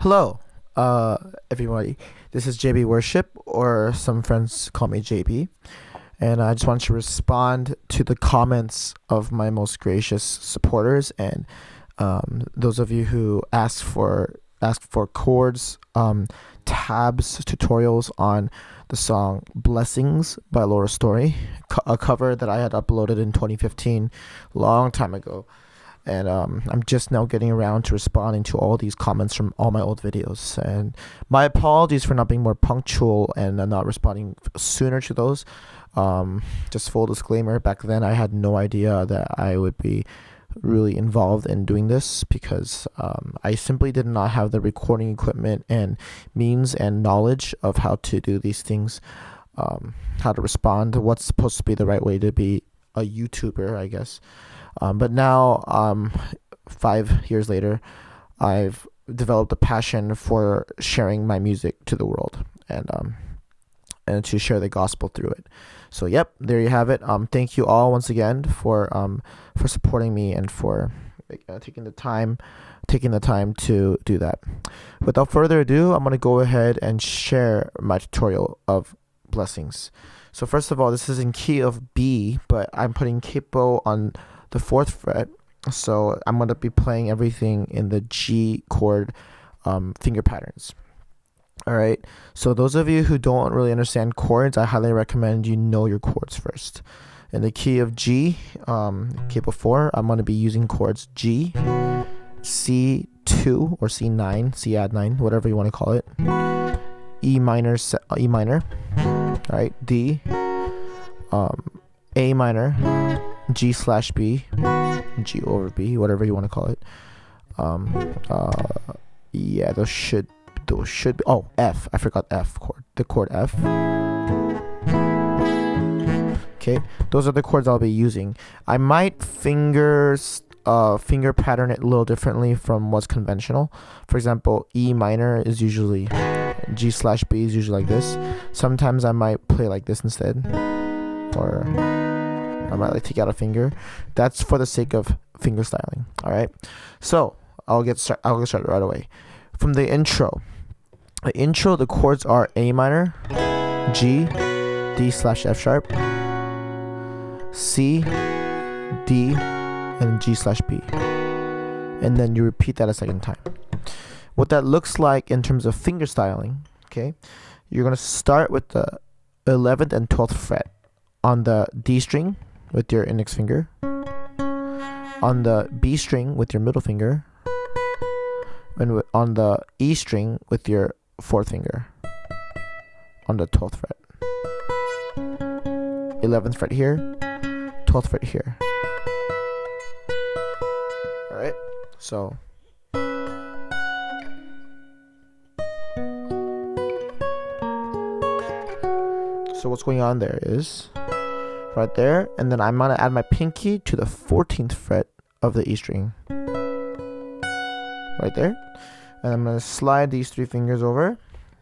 Hello, everybody. This is JB Worship, or some friends call me JB, and I just want to respond to the comments of my most gracious supporters and those of you who asked for chords, tabs, tutorials on the song "Blessings" by Laura Story, a cover that I had uploaded in 2015, long time ago. And I'm just now getting around to responding to all these comments from all my old videos. And my apologies for not being more punctual and not responding sooner to those. Just full disclaimer, back then I had no idea that I would be really involved in doing this because I simply did not have the recording equipment and means and knowledge of how to do these things, how to respond, what's supposed to be the right way to be a YouTuber, I guess. But now, 5 years later, I've developed a passion for sharing my music to the world and to share the gospel through it. So, yep, there you have it. Thank you all once again for supporting me and for taking the time to do that. Without further ado, I'm gonna go ahead and share my tutorial of Blessings. So first of all, this is in key of B, but I'm putting capo on the 4th fret, so I'm going to be playing everything in the G chord finger patterns. Alright, so those of you who don't really understand chords, I highly recommend you know your chords first. In the key of G, capo 4, I'm going to be using chords G, C2 or C9, C add 9, whatever you want to call it, E minor, alright, D, A minor, G/B, G over B, whatever you want to call it. Yeah, those should be, oh, F, I forgot F chord, the chord F. Okay, those are the chords I'll be using. I might finger pattern it a little differently from what's conventional. For example, E minor is usually, G/B is usually like this. Sometimes I might play like this instead, or I might take out a finger. That's for the sake of finger styling. All right. So I'll get started right away. From the intro, the chords are A minor, G, D/F sharp, C, D, and G/B. And then you repeat that a second time. What that looks like in terms of finger styling, okay, you're going to start with the 11th and 12th fret on the D string with your index finger, on the B string with your middle finger, and on the E string with your 4th finger on the 12th fret. 11th fret here, 12th fret here. Alright, so what's going on there is right there, and then I'm gonna add my pinky to the 14th fret of the E string right there, and I'm gonna slide these 3 fingers over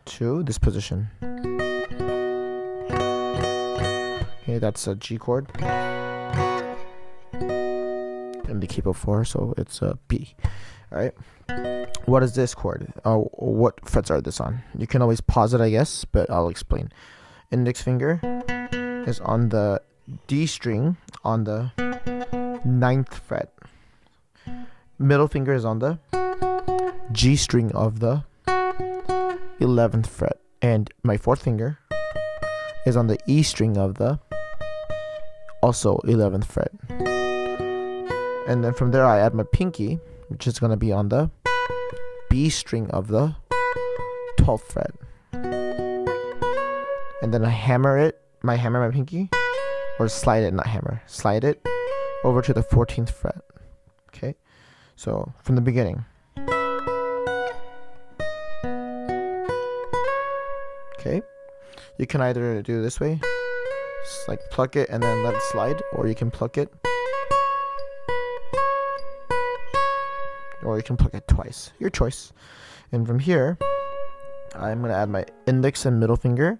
to this position. Okay, that's a G chord and the capo 4, so it's a B. Alright, what is this chord? What frets are this on? You can always pause it, I guess, but I'll explain. Index finger is on the D string on the 9th fret. Middle finger is on the G string of the 11th fret. And my 4th finger is on the E string of the also 11th fret. And then from there I add my pinky, which is going to be on the B string of the 12th fret. And then I hammer my pinky, or slide it, not hammer, slide it over to the 14th fret. Okay, so from the beginning. Okay, you can either do it this way, just like pluck it and then let it slide, or you can pluck it, or you can pluck it twice, your choice. And from here, I'm going to add my index and middle finger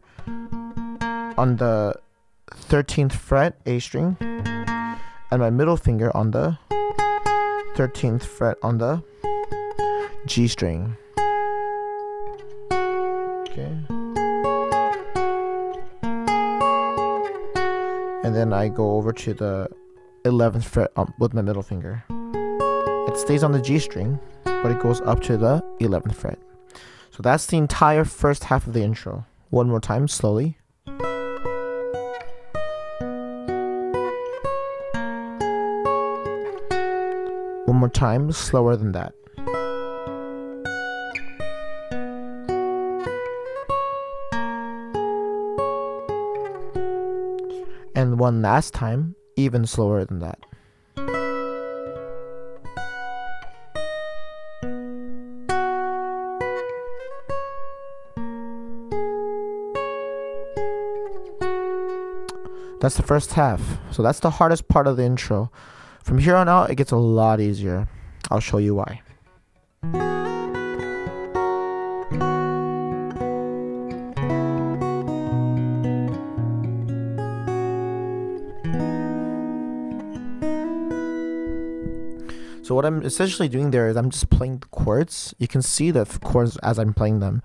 on the 13th fret A string, and my middle finger on the 13th fret on the G string. and then I go over to the 11th fret with my middle finger. It stays on the G string, but it goes up to the 11th fret. So that's the entire first half of the intro. One more time, slowly. One more time, slower than that. And one last time, even slower than that. That's the first half. So that's the hardest part of the intro. From here on out, it gets a lot easier. I'll show you why. So what I'm essentially doing there is I'm just playing the chords. You can see the chords as I'm playing them,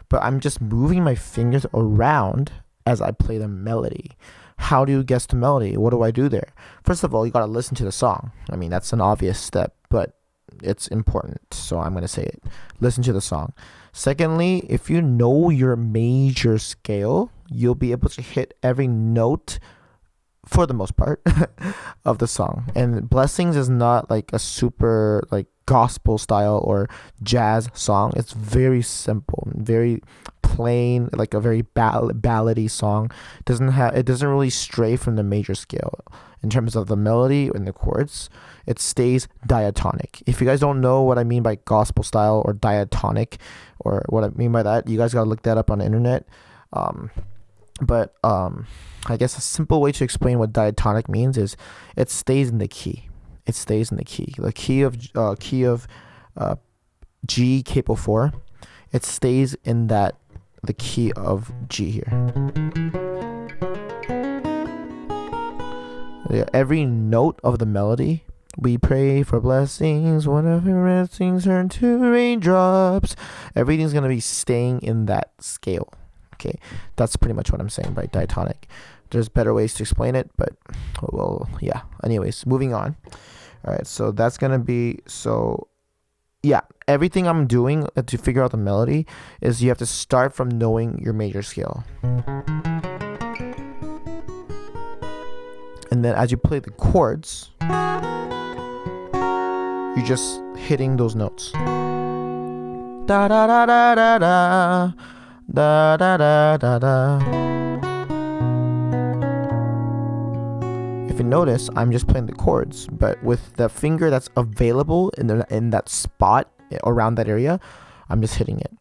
but I'm just moving my fingers around as I play the melody. How do you guess the melody? What do I do there? First of all, you gotta listen to the song. I mean, that's an obvious step, but it's important, so I'm gonna say it. Listen to the song. Secondly, if you know your major scale, you'll be able to hit every note for the most part of the song. And Blessings is not like a super like gospel style or jazz song. It's very simple, very plain, like a very ballady song. It doesn't really stray from the major scale in terms of the melody and the chords. It stays diatonic. If you guys don't know what I mean by gospel style or diatonic, or what I mean by that, you guys gotta look that up on the internet. But I guess a simple way to explain what diatonic means is it stays in the key. It stays in the key. The key of G capo 4. It stays in the key of G here. Yeah, every note of the melody. We pray for blessings, whatever blessings turn to raindrops. Everything's gonna be staying in that scale. Okay, that's pretty much what I'm saying by diatonic. There's better ways to explain it, but well, yeah. Anyways, moving on. All right, so that's gonna be yeah. Everything I'm doing to figure out the melody is you have to start from knowing your major scale, and then as you play the chords, you're just hitting those notes. Da da da da da da. Da da da da da. If you notice, I'm just playing the chords, but with the finger that's available in that spot around that area, I'm just hitting it.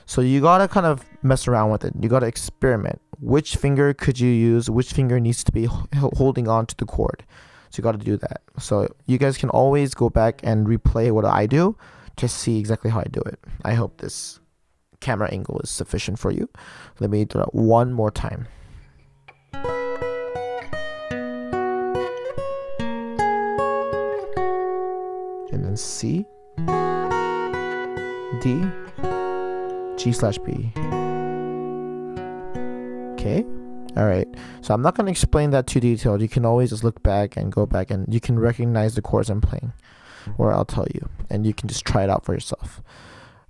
So you gotta kind of mess around with it. You gotta experiment. Which finger could you use? Which finger needs to be holding on to the chord? So you gotta do that. So you guys can always go back and replay what I do to see exactly how I do it. I hope this camera angle is sufficient for you. Let me do that one more time. And then C, D, G/B. Okay. All right. So I'm not going to explain that too detailed. You can always just look back and go back and you can recognize the chords I'm playing, or I'll tell you, and you can just try it out for yourself.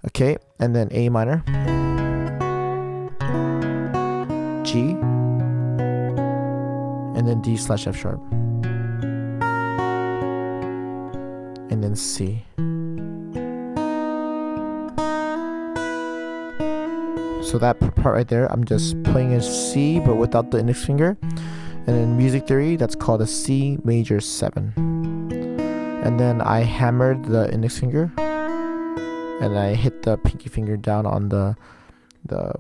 Okay, and then A minor, G, and then D/F sharp, and then C. So that part right there, I'm just playing a C, but without the index finger. And in music theory, that's called a C major 7. And then I hammered the index finger, and I hit the pinky finger down on the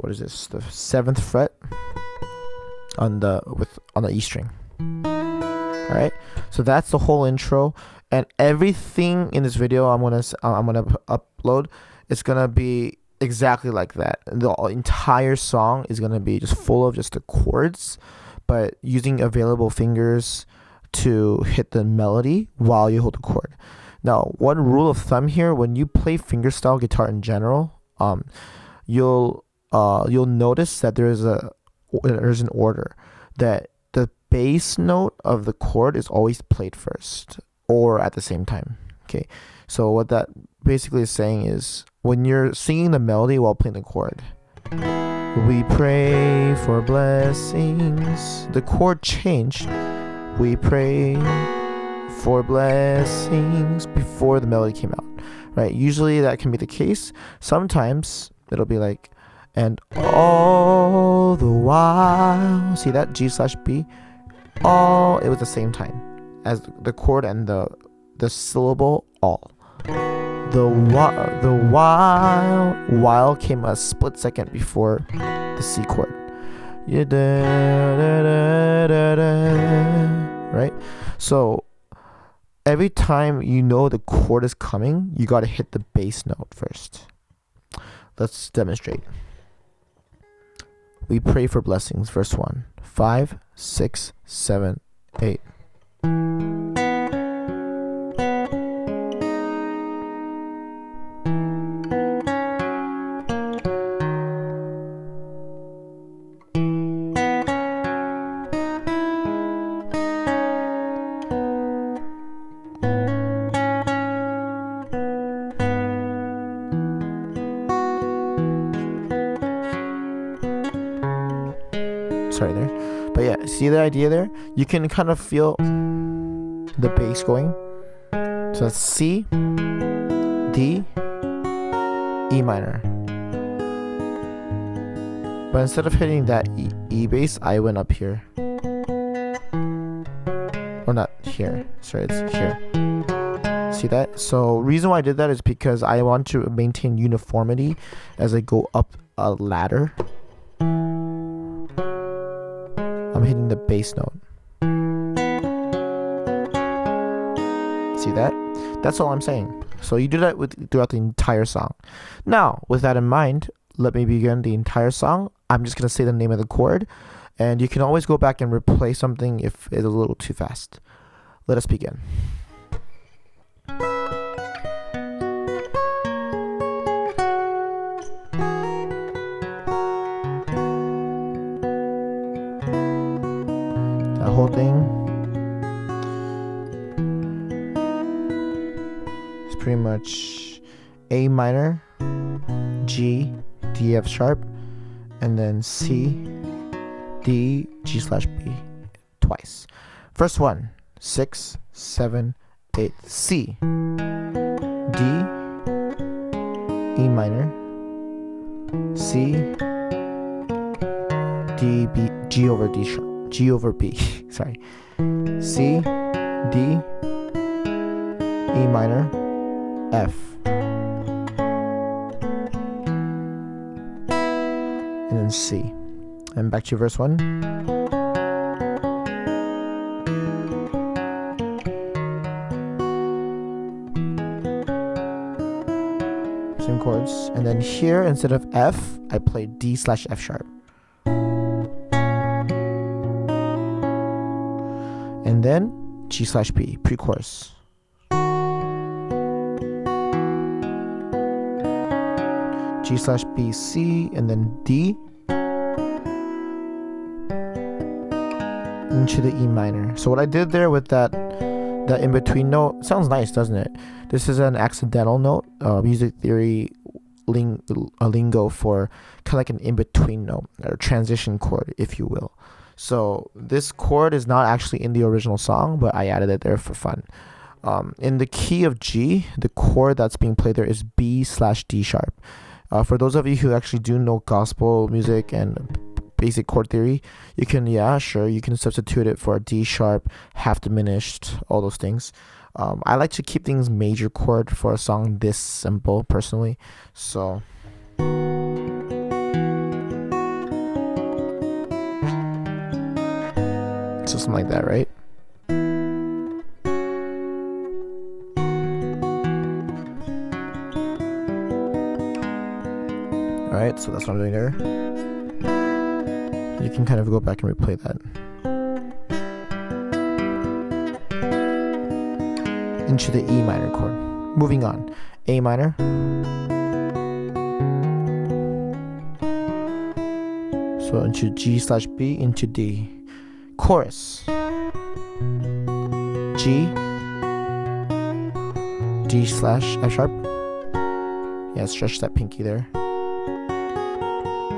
what is this? The 7th fret on the E string. All right. So that's the whole intro, and everything in this video I'm gonna upload. It's gonna be exactly like that. The entire song is gonna be just full of just the chords, but using available fingers to hit the melody while you hold the chord. Now, one rule of thumb here: when you play fingerstyle guitar in general, you'll notice that there's an order that the bass note of the chord is always played first or at the same time. Okay, so what that basically is saying is when you're singing the melody while playing the chord, we pray for blessings, the chord changed. We pray for blessings before the melody came out, right? Usually that can be the case. Sometimes it'll be like, and all the while, see that G/B, all, it was the same time as the chord and the syllable all. The while came a split second before the C chord. Right? So every time you know the chord is coming, you got to hit the bass note first. Let's demonstrate. We pray for blessings, verse 1. 5, 6, 7, 8. Sorry there, but yeah, see the idea there? You can kind of feel the bass going. So that's C, D, E minor. But instead of hitting that E bass, I went up here. Or not here, sorry, it's here. See that? So reason why I did that is because I want to maintain uniformity as I go up a ladder. I'm hitting the bass note. See that? That's all I'm saying. So you do that throughout the entire song. Now, with that in mind, let me begin the entire song. I'm just going to say the name of the chord, and you can always go back and replay something if it's a little too fast. Let us begin. That whole thing is pretty much A minor, G, D, F sharp, and then C, D, G/B twice. First one, 6, 7, 8, C, D, E minor, C, D, B, G over D sharp. G over B, sorry. C, D, E minor, F. And then C. And back to verse 1. Same chords. And then here, instead of F, I played D/F sharp. And then G/B, pre-chorus. G/B, C, and then D into the E minor. So what I did there with that in-between note, sounds nice, doesn't it? This is an accidental note, music theory lingo for kind of like an in-between note, or transition chord, if you will. So this chord is not actually in the original song, but I added it there for fun. In the key of G, the chord that's being played there is B/D sharp. For those of you who actually do know gospel music and basic chord theory, you can, you can substitute it for a D sharp, half diminished, all those things. I like to keep things major chord for a song this simple, personally. So something like that, right? Alright, so that's what I'm doing there. You can kind of go back and replay that. Into the E minor chord. Moving on. A minor. So into G/B, into D. chorus. G, D slash F sharp. Yeah, stretch that pinky there.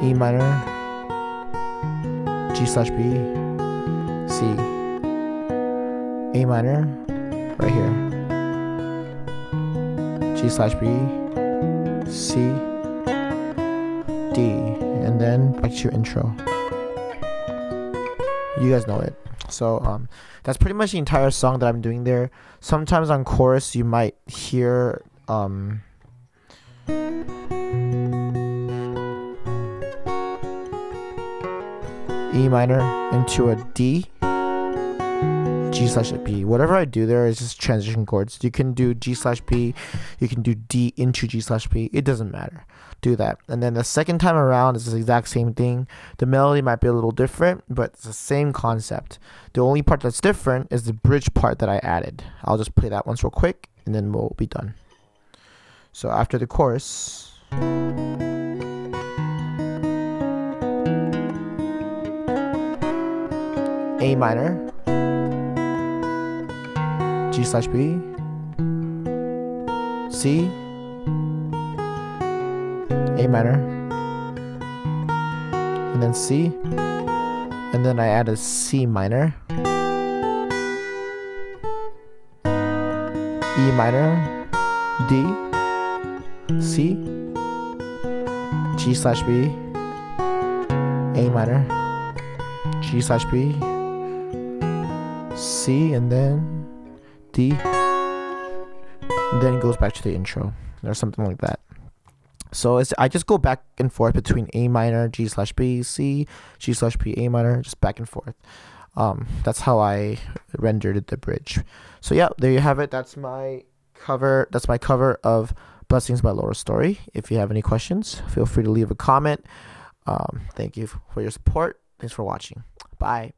E minor, G slash B, C, A minor, right here. G slash B, C, D, and then back to your intro. You guys know it. So that's pretty much the entire song that I'm doing there. Sometimes on chorus you might hear E minor into a D, G slash B. Whatever I do there is just transition chords. You can do G slash B, you can do D into G slash B. It doesn't matter. Do that. And then the second time around is the exact same thing. The melody might be a little different, but it's the same concept. The only part that's different is the bridge part that I added. I'll just play that once real quick and then we'll be done. So after the chorus, A minor, G slash B, C, A minor, and then C, and then I add a C minor, E minor, D, C, G slash B, A minor, G slash B, C, and then D, and then it goes back to the intro or something like that. So I just go back and forth between A minor, G slash B, C, G slash B, A minor, just back and forth. That's how I rendered the bridge. So yeah, there you have it. That's my cover. That's my cover of Blessings by Laura's Story. If you have any questions, feel free to leave a comment. Thank you for your support. Thanks for watching. Bye.